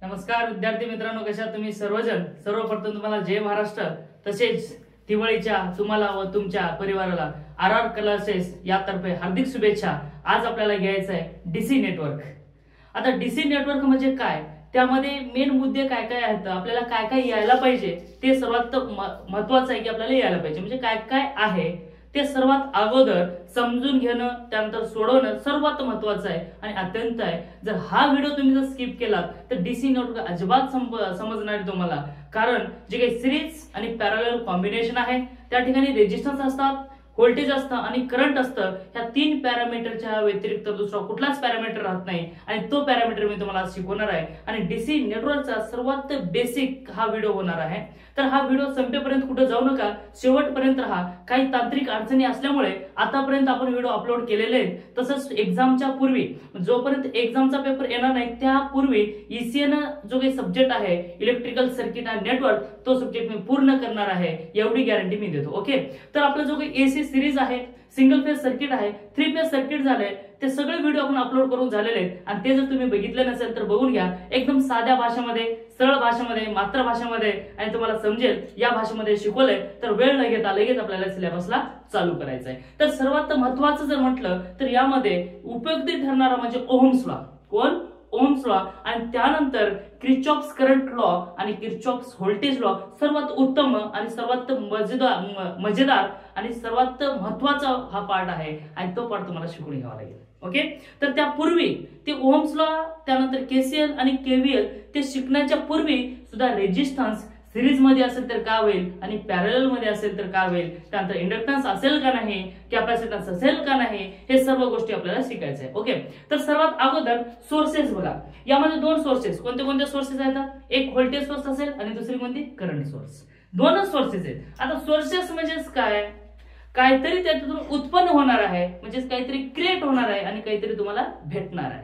नमस्कार विद्यार्थी मित्रांनो, कशा तुम्ही सर्वजण. सर्वप्रथम तुम्हाला जय महाराष्ट्र, तसेच दिवाळीच्या तुम्हाला व तुमच्या परिवाराला RR क्लासेस यातर्फे हार्दिक शुभेच्छा. आज आपल्याला घ्यायचं आहे डीसी नेटवर्क. आता डीसी नेटवर्क म्हणजे काय, त्यामध्ये मेन मुद्दे काय काय आहेत, आपल्याला काय काय यायला पाहिजे ते सर्वात महत्त्वाचं आहे की आपल्याला यायला पाहिजे. म्हणजे काय काय आहे ते सर्वात अगोदर समजून घेणं, त्यानंतर सोडवणं सर्वात महत्त्वाचं आहे आणि अत्यंत आहे. जर हा व्हिडिओ तुम्ही जर स्किप केलात तर डीसी नेटवर्क अजिबात समजणार नाही तुम्हाला. कारण जे काही सिरीज आणि पॅरलल कॉम्बिनेशन आहे त्या ठिकाणी रेजिस्टन्स असतात, व्होल्टेज असतं आणि करंट असतं. ह्या तीन पॅरामीटरच्या व्यतिरिक्त दुसरा कुठलाच पॅरामीटर राहत नाही आणि तो पॅरामीटर मी तुम्हाला शिकवणार आहे. आणि डीसी नेटवर्कचा सर्वात बेसिक हा व्हिडिओ होणार आहे. तर हा व्हिडिओ संपेपर्यंत कुठे जाऊ नका, शेवटपर्यंत राहा. काही तांत्रिक अडचणी असल्यामुळे आतापर्यंत आपण व्हिडिओ अपलोड केलेले आहेत. तसंच एक्झामच्या पूर्वी, जोपर्यंत एक्झामचा पेपर येणार नाही त्यापूर्वी ECN जो काही सब्जेक्ट आहे, इलेक्ट्रिकल सर्किट अँड नेटवर्क, तो सब्जेक्ट मी पूर्ण करणार आहे, एवढी गॅरंटी मी देतो. ओके, तर आपला जो काही AC सिरीज आहे, सिंगल फेज सर्किट आहे, 3 फेज सर्किट झाले, ते सगळे व्हिडिओ आपण अपलोड करून झालेले आहेत. आणि ते जर तुम्ही बघितले नसेल तर बघून घ्या. एकदम साध्या भाषेमध्ये, सरळ भाषेमध्ये, मातृभाषेमध्ये आणि तुम्हाला समजेल या भाषेमध्ये शिकवलंय. तर वेळ न घेता लगेच आपल्याला सिलेबसला चालू करायचं आहे. तर सर्वात महत्त्वाचं जर म्हटलं तर यामध्ये उपयुक्ती ठरणारा म्हणजे ओहम्स लॉ. कोण? Ohm's law. आणि त्यानंतर किर्चॉफ्स करंट लॉ आणि किर्चॉफ्स व्होल्टेज लॉ सर्वात उत्तम आणि सर्वात मजेदार आणि सर्वात महत्त्वाचा हा पार्ट आहे आणि तो पार्ट तुम्हाला शिकून घ्यावा लागेल. ओके, तर त्यापूर्वी ते ओहम्स लॉ, त्यानंतर KCL आणि KVL ते शिकण्याच्या पूर्वी सुद्धा रेजिस्टन्स सिरीज मध्ये असेल तर काय होईल आणि पॅरलल मध्ये असेल तर काय होईल, त्यानंतर इंडक्टन्स असेल का नाही, कॅपॅसिटन्स असेल का नाही, हे सर्व गोष्टी आपल्याला शिकायचं आहे. ओके, तर सर्वात अगोदर सोर्सेस बघा. यामध्ये दोन सोर्सेस, कोणते कोणते सोर्सेस आहेत, एक व्होल्टेज सोर्स असेल आणि दुसरी कोणती, करंट सोर्स. दोनच सोर्सेस आहेत. आता सोर्सेस म्हणजेच काय, काहीतरी त्यातून उत्पन्न होणार आहे, म्हणजे काहीतरी क्रिएट होणार आहे आणि काहीतरी तुम्हाला भेटणार आहे.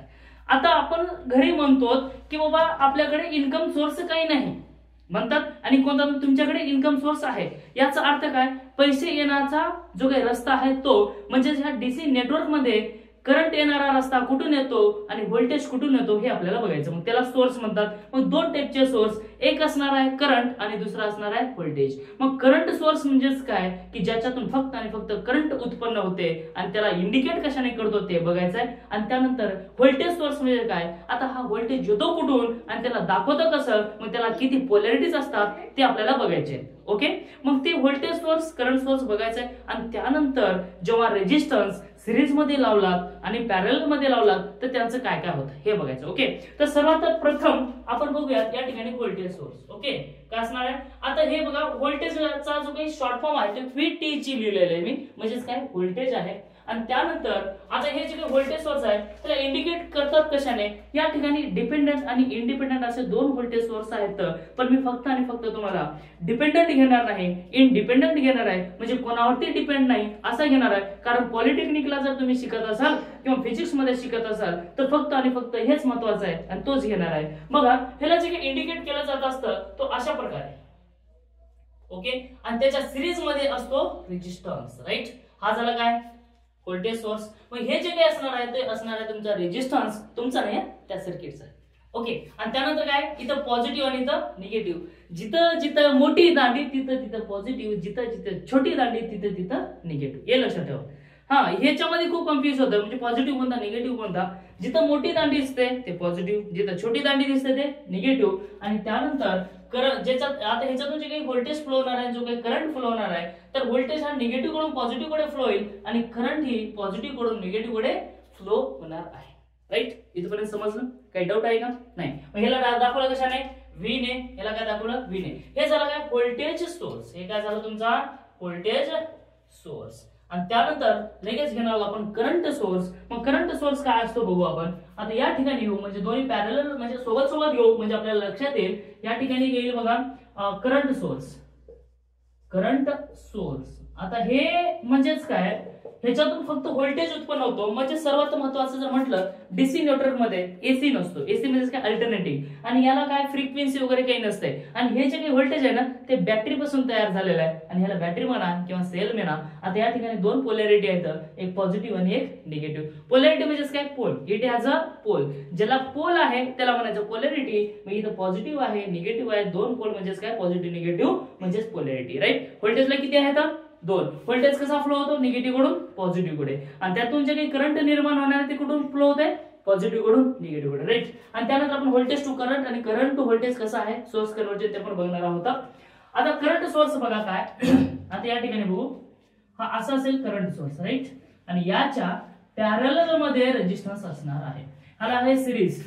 आता आपण घरी म्हणतो की बाबा आपल्याकडे इन्कम सोर्स काही नाही म्हणतात आणि कोणता तुमच्याकडे इन्कम सोर्स आहे. याचा अर्थ काय, पैसे येण्याचा जो काही रस्ता आहे तो, म्हणजे ह्या डीसी नेटवर्क मध्ये करंट येणारा रस्ता कुठून येतो आणि व्होल्टेज कुठून येतो हे आपल्याला बघायचं. मग त्याला सोर्स म्हणतात. मग दोन टाईपचे सोर्स, एक असणार आहे करंट आणि दुसरा असणार आहे व्होल्टेज. मग करंट सोर्स म्हणजेच काय की ज्याच्यातून फक्त आणि फक्त करंट उत्पन्न होते आणि त्याला इंडिकेट कशाने करतो ते बघायचं आहे. आणि त्यानंतर व्होल्टेज सोर्स म्हणजे काय, आता हा व्होल्टेज येतो कुठून आणि त्याला दाखवतं कसं, मग त्याला किती पोलॅरिटीज असतात ते आपल्याला बघायचे. ओके, मग ते व्होल्टेज सोर्स, करंट सोर्स बघायचंय. आणि त्यानंतर जेव्हा रेजिस्टन्स सिरीज मध्ये लावलात आणि पॅरलल मध्ये लावलात तर त्यांचं काय काय होतं हे बघायचं. ओके, तर सर्वात प्रथम आपण बघूयात या ठिकाणी व्होल्टेज सोर्स. ओके, काय असणार आहे, आता हे बघा व्होल्टेजचा जो काही शॉर्ट फॉर्म आहे ते VTG लिहिलेलं आहे मी, म्हणजेच काय व्होल्टेज आहे. आणि त्यानंतर आता हे जे काही व्होल्टेज सोर्स आहे त्याला इंडिकेट करतात कशाने, या ठिकाणी डिपेंडंट आणि इंडिपेंडंट असे दोन व्होल्टेज सोर्स आहेत. पण मी फक्त आणि फक्त तुम्हाला डिपेंडंट घेणार नाही, इंडिपेंडंट घेणार आहे. म्हणजे कोणावरती डिपेंड नाही असं घेणार आहे. कारण पॉलिटेक्निकला जर तुम्ही शिकत असाल किंवा फिजिक्स मध्ये शिकत असाल तर फक्त आणि फक्त हेच महत्वाचं आहे आणि तोच घेणार आहे. बघा, ह्याला जे काही इंडिकेट केलं जात असतं तो अशा प्रकारे. ओके, आणि त्याच्या सिरीज मध्ये असतो रेजिस्टन्स. राईट, हा झाला काय व्होल्टेज सोर्स. मग हे जे काही असणार आहे ते असणार आहे तुमचा रेजिस्टन्स, तुमचा नाही त्या सर्किटचा. ओके, आणि त्यानंतर काय, इथं पॉझिटिव्ह आणि इथं निगेटिव्ह. जिथं जिथं मोठी दांडी तिथं तिथं पॉझिटिव्ह, जिथं जिथं छोटी दांडी तिथं तिथं निगेटिव्ह. हे लक्षात ठेवा. हा, ह्याच्यामध्ये खूप कन्फ्युज होतं, म्हणजे पॉझिटिव्ह कोणता निगेटिव्ह कोणता. जिथं मोठी दांडी दिसते ते पॉझिटिव्ह, जिथं छोटी दांडी दिसते ते निगेटिव्ह. आणि त्यानंतर ज्याच्यात आता ह्याच्यातून जे काही व्होल्टेज फ्लो होणार आहे, जो काही करंट फ्लो होणार आहे, तर व्होल्टेज हा निगेटिव्ह कडून पॉझिटिव्ह कडे फ्लो होईल आणि करंट ही पॉझिटिव्ह कडून निगेटिव्ह कडे फ्लो होणार आहे. राईट, इथपर्यंत समजलं? काही डाऊट आहे का? नाही. मग ह्याला दाखवलं कशाने, V ने. ह्याला काय दाखवलं, V ने. हे झालं काय व्होल्टेज सोर्स. हे काय झालं तुमचा व्होल्टेज सोर्स. आणि त्यानंतर लगेच घेणार आपण करंट सोर्स. मग करंट सोर्स काय असतो बघू आपण. आता या ठिकाणी घेऊ, म्हणजे दोन्ही पॅरलल म्हणजे सोबत सोबत घेऊ म्हणजे आपल्याला लक्षात येईल. या ठिकाणी येईल बघा करंट सोर्स, करंट सोर्स. आता हे म्हणजेच काय, ह्याच्यातून फक्त व्होल्टेज उत्पन्न होतो. म्हणजे सर्वात महत्वाचं जर म्हटलं डीसी नेटवर्क मध्ये एसी नसतो. एसी म्हणजे काय, अल्टरनेटिव्ह. आणि याला काय फ्रिक्वेन्सी वगैरे काही नसते. आणि हे जे काही व्होल्टेज आहे ना ते बॅटरी पासून तयार झालेलं आहे. आणि ह्याला बॅटरी म्हणा किंवा सेल म्हणा. आता या ठिकाणी दोन पोलॅरिटी आहेत, एक पॉझिटिव्ह आणि एक निगेटिव्ह. पोलॅरिटी म्हणजे काय, pole. It has a pole. ज्याला पोल आहे त्याला म्हणायचं पोलॅरिटी. मग इथं पॉझिटिव्ह आहे, निगेटिव्ह आहे. दोन पोल म्हणजेच काय, पॉझिटिव्ह निगेटिव्ह म्हणजेच पोलॅरिटी. राईट. व्होल्टेजला किती आहेत, दोन. व्होल्टेज कसा फ्लो होतो, निगेटिव्ह कडून पॉझिटिव्ह कडे. आणि त्यातून जे काही करंट निर्माण होणार ते कुठून फ्लो होत आहे, पॉझिटिव्ह कडून निगेटिव्ह कडे. राईट. आणि त्यानंतर आपण व्होल्टेज टू करंट आणि करंट टू व्होल्टेज कसं आहे, सोर्स कन्व्हर्जन ते पण बघणार आहोत. आता करंट सोर्स बघा काय. आता या ठिकाणी बघू, हा असा असेल करंट सोर्स. राईट. आणि याच्या पॅरलल मध्ये रेजिस्टन्स असणार आहे. ह्याला आहे सिरीज.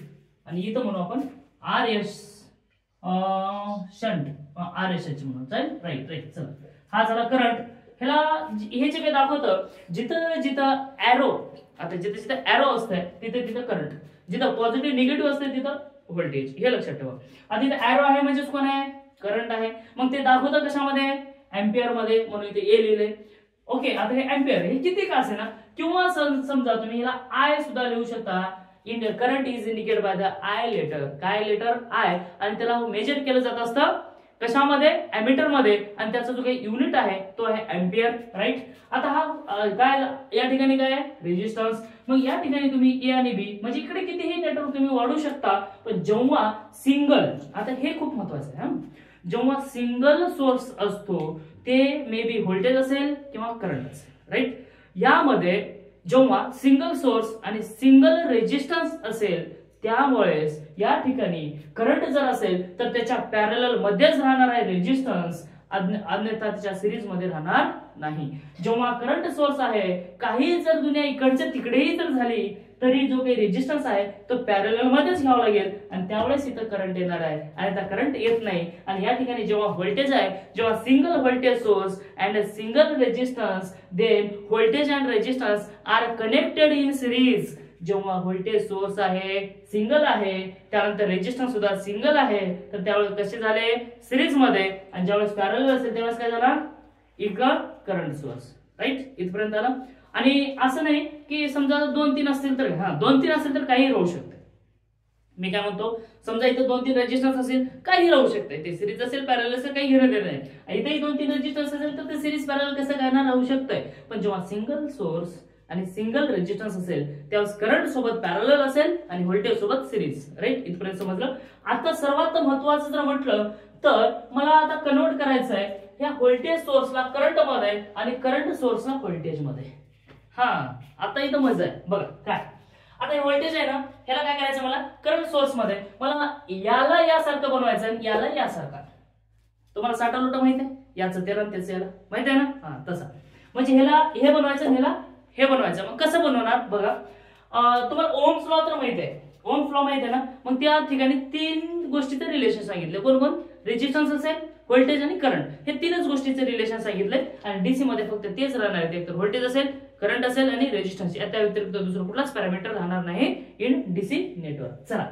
आणि इथं म्हणू आपण R S shunt, R S H म्हणून. राईट. राईट. चला, हा झाला करंट. ह्याला हे जे काही दाखवतं, जिथं जिथं ॲरो, आता जिथं जिथं ॲरो असतंय तिथे तिथं करंट, जिथं पॉझिटिव्ह निगेटिव्ह असते तिथं व्होल्टेज. हे लक्षात ठेवा. आता इथं ॲरो आहे म्हणजे कोण आहे, करंट आहे. मग ते दाखवतं कशामध्ये, एम्पियर मध्ये. म्हणून इथे ए लिहिले. ओके. आता हे एम्पियर हे किती का असे ना, किंवा समजा तुम्ही ह्याला आय सुद्धा लिहू शकता. In current is indicated by the I letter. काय लेटर, आय. आणि त्याला मेजर केलं जात असतं कशामध्ये, एमीटर मध्ये. आणि त्याचा जो काही युनिट आहे तो आहे एम्पियर. राईट. आता हा काय या ठिकाणी काय आहे, रेजिस्टन्स. मग या ठिकाणी तुम्ही ए आणि बी म्हणजे इकडे कितीही नेटवर्क तुम्ही वाढू शकता. पण जेव्हा सिंगल, आता हे खूप महत्वाचं आहे, जेव्हा सिंगल सोर्स असतो ते मे बी व्होल्टेज असेल किंवा करंट असेल. राईट. यामध्ये जेव्हा सिंगल सोर्स आणि सिंगल रेजिस्टन्स असेल त्यामुळे या ठिकाणी करंट जर असेल तर त्याच्या पॅरलल मध्येच राहणार आहे रेजिस्टन्स, अन्यथा त्याच्या सिरीज मध्ये राहणार नाही. जेव्हा करंट सोर्स आहे, काही जर दुनिया इकडच्या तिकडेही जर झाली तरी जो काही रेजिस्टन्स आहे तो पॅरलल मध्येच घ्यावा लागेल. आणि त्यावेळेस इथं करंट येणार आहे. आणि आता करंट येत नाही. आणि या ठिकाणी जेव्हा व्होल्टेज आहे, जेव्हा single voltage source and single resistance, then voltage and resistance are connected in series. जेव्हा व्होल्टेज सोर्स आहे, सिंगल आहे, त्यानंतर रेजिस्टन्स सुद्धा सिंगल आहे, तर त्यावेळेस कसे झाले, सिरीज मध्ये. आणि ज्यावेळेस पॅरलल असेल त्यावेळेस काय झाला, इक्वल करंट सोर्स. राईट. इथपर्यंत आला. आणि असं नाही की समजा 2-3 असतील तर, हा 2-3 असेल तर काही राहू शकते. मी काय म्हणतो, समजा इथं 2-3 रेजिस्टन्स असेल काही राहू शकते. ते सिरीज असेल, पॅरलल असेल, काही घेणं देणं नाही. इथेही 2-3 रेजिस्टन्स असेल तर ते सिरीज पॅरलल कसं काय राहू शकतंय. पण जेव्हा सिंगल सोर्स आणि सिंगल रेजिस्टन्स असेल त्यावेळेस करंट सोबत पॅरलल असेल आणि व्होल्टेज सोबत सिरीज. राईट. इथपर्यंत समजलं. आता सर्वात महत्वाचं जर म्हटलं तर मला आता कन्वर्ट करायचं आहे ह्या व्होल्टेज सोर्सला करंट मध्ये आणि करंट सोर्सला व्होल्टेज मध्ये. हा आता इथं मजा आहे बघा काय. आता हे व्होल्टेज आहे ना, ह्याला काय करायचं, मला करंट सोर्स मध्ये मला याला यासारखं बनवायचं आणि याला यासारखा. तुम्हाला साठा लोटा माहित आहे, याचं तेरा त्याचं याला माहित आहे ना, हा तसा. म्हणजे ह्याला हे बनवायचं, ह्याला हे बनवायचं. मग कसं बनवणार बघा. तुम्हाला ओम्स लॉ तर माहित आहे, ओम्स लॉ माहित आहे ना. मग त्या ठिकाणी 3 गोष्टीचं रिलेशन सांगितले. कोण कोण, रेजिस्टन्स असेल, व्होल्टेज आणि करंट, हे 3च गोष्टीचे रिलेशन सांगितले. आणि डीसी मध्ये फक्त तेच राहणार आहे, एक तर व्होल्टेज असेल, करंट असेल आणि रेजिस्टन्स. त्या व्यतिरिक्त दुसरं कुठलाच पॅरामीटर राहणार नाही इन डीसी नेटवर्क. चला,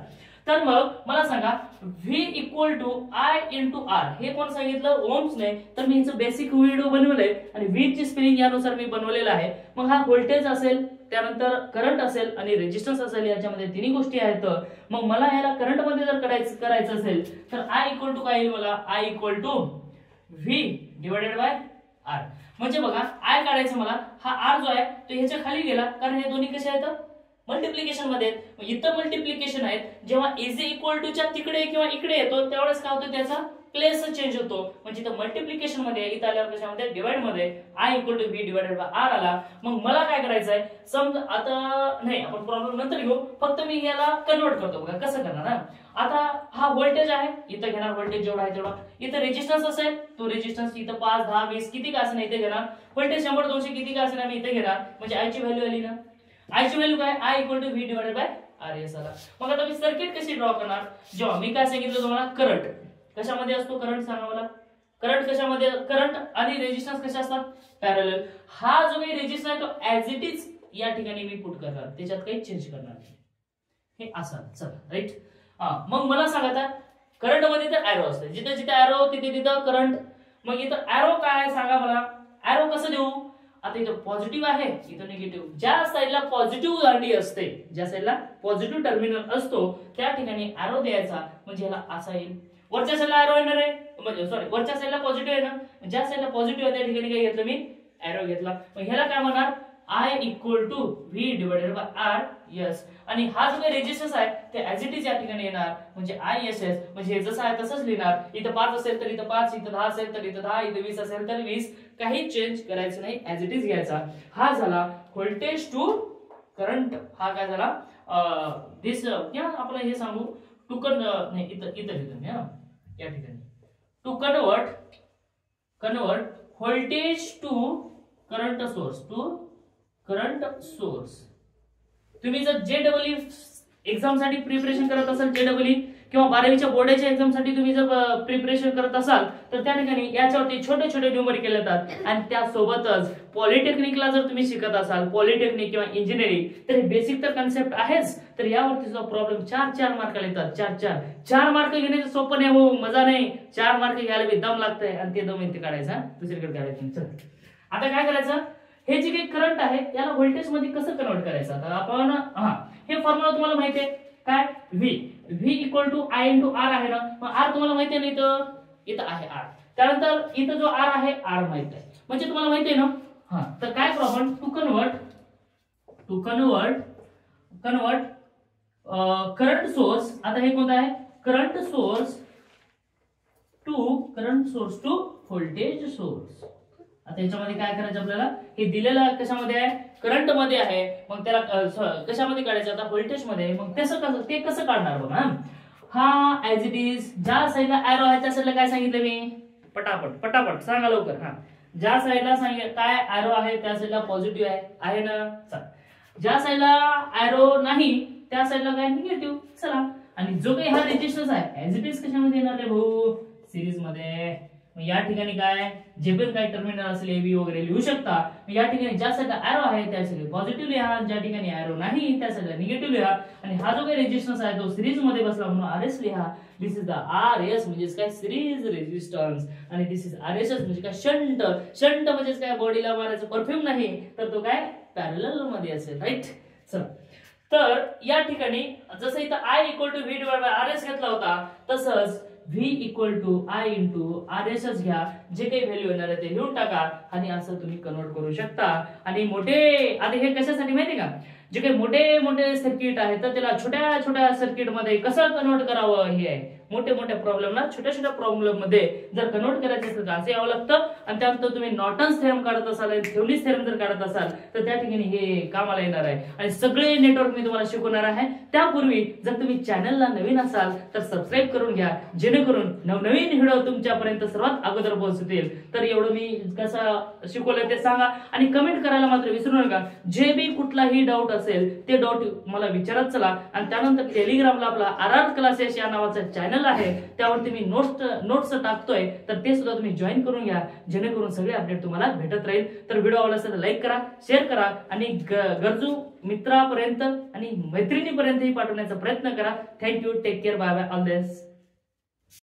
तर मग मला सांगा V equal to I into R. हे कोण सांगितलं, ओम्सने. तर मी हिचं बेसिक व्हिडिओ बनवलंय आणि V ची स्पेलिंग यानुसार मी बनवलेलं आहे. मग हा व्होल्टेज असेल, त्यानंतर करंट असेल आणि रेजिस्टन्स असेल, याच्यामध्ये 3 गोष्टी आहेत. मग मला याला करंट मध्ये जर करायचं असेल तर I इक्वल टू काय येईल, मला I equal to V divided by R. म्हणजे बघा I काढायचं मला, हा R जो आहे तो ह्याच्या खाली गेला, कारण हे दोन्ही कसे आहेत, मल्टिप्लिकेशन मध्ये. इथं मल्टिप्लिकेशन आहेत. जेव्हा इज इक्वल टू च्या तिकडे किंवा इकडे येतो त्यावेळेस काय होतं, त्याचा प्लेस चेंज होतो. म्हणजे इथं मल्टिप्लिकेशन मध्ये, इथं आल्यावर कशामध्ये, डिवाइड मध्ये. I equal to V divided by R आला. मग मला काय करायचंय, समजा आता नाही, आपण प्रॉब्लेम नंतर घेऊ, फक्त मी याला कन्वर्ट करतो. बघा कसं करणार ना. आता हा व्होल्टेज आहे, इथं घेणार व्होल्टेज जेवढा आहे तेवढा. इथं रेजिस्टन्स असेल, तो रेजिस्टन्स इथं 5, 10, 20 किती का असेल इथे घेणार. व्होल्टेज 100, 200 किती का असेल मी इथे घेणार. म्हणजे I ची व्हॅल्यू आली ना. I ची व्हॅल्यू काय, I equal to V divided by RS आला. मग आता मी सर्किट कशी ड्रॉ करणार, जेव्हा मी काय सांगितलं तुम्हाला, करंट कशामध्ये असतो, करंट सांगा मला. करंट कशामध्ये, करंट आणि रेजिस्टन्स कशा असतात, पॅरलल. हा जो काही रेजिस्टन्स आहे तो ऍज इट इज या ठिकाणी मी पुट करणार, त्याच्यात काही चेंज करणार नाही. हे असं. चला, राईट. मग मला सांगा आता करंट मध्ये तर ॲरो असते, जिथे जिथे ॲरो तिथे तिथं करंट. मग इथं ॲरो काय आहे सांगा मला. एरो कसं देऊ, आता इथं पॉझिटिव्ह आहे, इथं निगेटिव्ह. ज्या साईडला पॉझिटिव्ह दांडी असते, ज्या साईडला पॉझिटिव्ह टर्मिनल असतो त्या ठिकाणी एरो द्यायचा, म्हणजे ह्याला असा येईल. वरच्या साईडला एरो येणार आहे, म्हणजे सॉरी वरच्या साईडला पॉझिटिव्ह आहे ना, ज्या साईडला पॉझिटिव्ह आहे त्या ठिकाणी काय घेतलं मी, एरो घेतला. मग ह्याला काय म्हणणार, I equal to V divided by R S. आणि हा जो काही रेजिस्टन्स आहे ते ऍज इट इज या ठिकाणी येणार, म्हणजे आय एस एस. म्हणजे हे जसं आहे तसंच लिहिणार. इथं 5 असेल तर इथं 5, इथं 10 असेल तर इथं 10, इथं 20 असेल तर 20. काही चेंज करायचं नाही, ऍज इट इज घ्यायचा. हा झाला व्होल्टेज टू करंट. हा काय झाला दिस या आपण हे सांगू टू नाही इथं लिहितो मी या ठिकाणी, to convert voltage to current source, to current source. तुम्ही जर JEE एक्झाम साठी प्रिपरेशन करत असाल, JEE किंवा 12वीच्या बोर्डाच्या एक्झाम साठी तुम्ही जर प्रिपरेशन करत असाल तर त्या ठिकाणी याच्यावरती छोटे छोटे न्यूमरिकल येतात. आणि त्यासोबतच पॉलिटेक्निकला जर तुम्ही शिकत असाल, पॉलिटेक्निक किंवा इंजिनिअरिंग, तर बेसिक तर कन्सेप्ट आहेच, तर यावरती सुद्धा प्रॉब्लेम 4 मार्काला येतात. 4 मार्क घेण्याचं सोपं नाही हो, मजा नाही. 4 मार्क घ्यायला बी दम लागतंय आणि ते दम इथे काढायचा, दुसरीकडे काढायचं. आता काय करायचं, हे जे काही करंट आहे याला व्होल्टेज मध्ये कसं कन्वर्ट करायचं. आता आपण हे फॉर्म्युला तुम्हाला माहिती आहे काय, V equal to I into R आहे ना. मग R तुम्हाला माहिती आहे ना, इथं आहे R. त्यानंतर इथं जो R आहे R माहित आहे, म्हणजे तुम्हाला माहिती आहे ना. तर काय करू आपण, टू कन्वर्ट करंट सोर्स. आता हे कोणतं आहे, current source to voltage source. आता याच्यामध्ये काय करायचं आपल्याला, हे दिलेलं कशामध्ये आहे, करंट मध्ये आहे. मग त्याला कशामध्ये काढायचं, आता व्होल्टेज मध्ये. मग ते कसं काढणार बघा. हा ऍज इट इज, ज्या साईडला एरो आहे त्या साईडला काय सांगितलं मी, पटापट सांगा लवकर. ज्या साईडला काय एरो आहे त्या साईडला पॉझिटिव्ह आहे ना. ज्या साईडला एरो नाही त्या साईडला काय, निगेटिव्ह. चला, आणि जो काही हा रेजिस्टन्स आहे ऍज इट इज कशामध्ये येणार रे भाऊ, सिरीज मध्ये. या ठिकाणी काय, जे पण काही टर्मिनल असेल AB वगैरे लिहू शकता. या ठिकाणी ज्या साईडला एरो आहे त्या साईडला पॉझिटिव्ह लिहा, ज्या ठिकाणी एरो नाही त्या साईडला निगेटिव्ह लिहा. आणि हा जो काही रेजिस्टन्स आहे तो सिरीज मध्ये बसला म्हणून RS लिहा. दिस इज द RS म्हणजे काय, सिरीज रेजिस्टन्स. आणि दिस इज RSS म्हणजे काय, शंट म्हणजे काय, बॉडीला मारायचं परफ्यूम नाही, तर तो काय पॅरलल मध्ये असेल, राईट. चला, तर या ठिकाणी जसं इथं I equal to V divide by RS घेतला होता, तसंच V equal to I into RSS घ्या. जे काही व्हॅल्यू येणार आहे ते लिहून टाका आणि असं तुम्ही कन्वर्ट करू शकता. आणि मोठे, आता हे कशासाठी माहिती का, जे काही मोठे सर्किट आहे तर त्याला छोट्या सर्किट मध्ये कसं कन्वर्ट करावं हे आहे. मोठ्या प्रॉब्लेमला छोट्या प्रॉब्लेम मध्ये जर कन्वर्ट करायचं असेल तर असं यावं लागतं. आणि त्यानंतर तुम्ही नॉर्टन्स थेरम काढत असाल, थेवेनिन्स थेरम जर काढत असाल तर त्या ठिकाणी हे कामाला येणार आहे. आणि सगळे नेटवर्क मी तुम्हाला शिकवणार आहे. त्यापूर्वी जर तुम्ही चॅनलला नवीन असाल तर सबस्क्राईब करून घ्या, जेणेकरून नवनवीन व्हिडिओ तुमच्यापर्यंत सर्वात अगोदर पोहोचतील. तर एवढं मी कसं शिकवलं ते सांगा आणि कमेंट करायला मात्र विसरू नका. जे बी कुठलाही डाऊट असेल ते डाऊट मला विचारत चला. आणि त्यानंतर टेलिग्रामला आपला RR क्लासेस या नावाचा चॅनल आहे, त्यावरती मी नोट्स टाकतोय, तर ते सुद्धा तुम्ही जॉईन करून घ्या, जेणेकरून सगळे अपडेट तुम्हाला भेटत राहील. तर व्हिडिओ आवडला असेल तर लाईक करा, शेअर करा आणि गरजू मित्रापर्यंत आणि मैत्रिणीपर्यंतही पाठवण्याचा प्रयत्न करा. Thank you, take care, bye bye, all the best.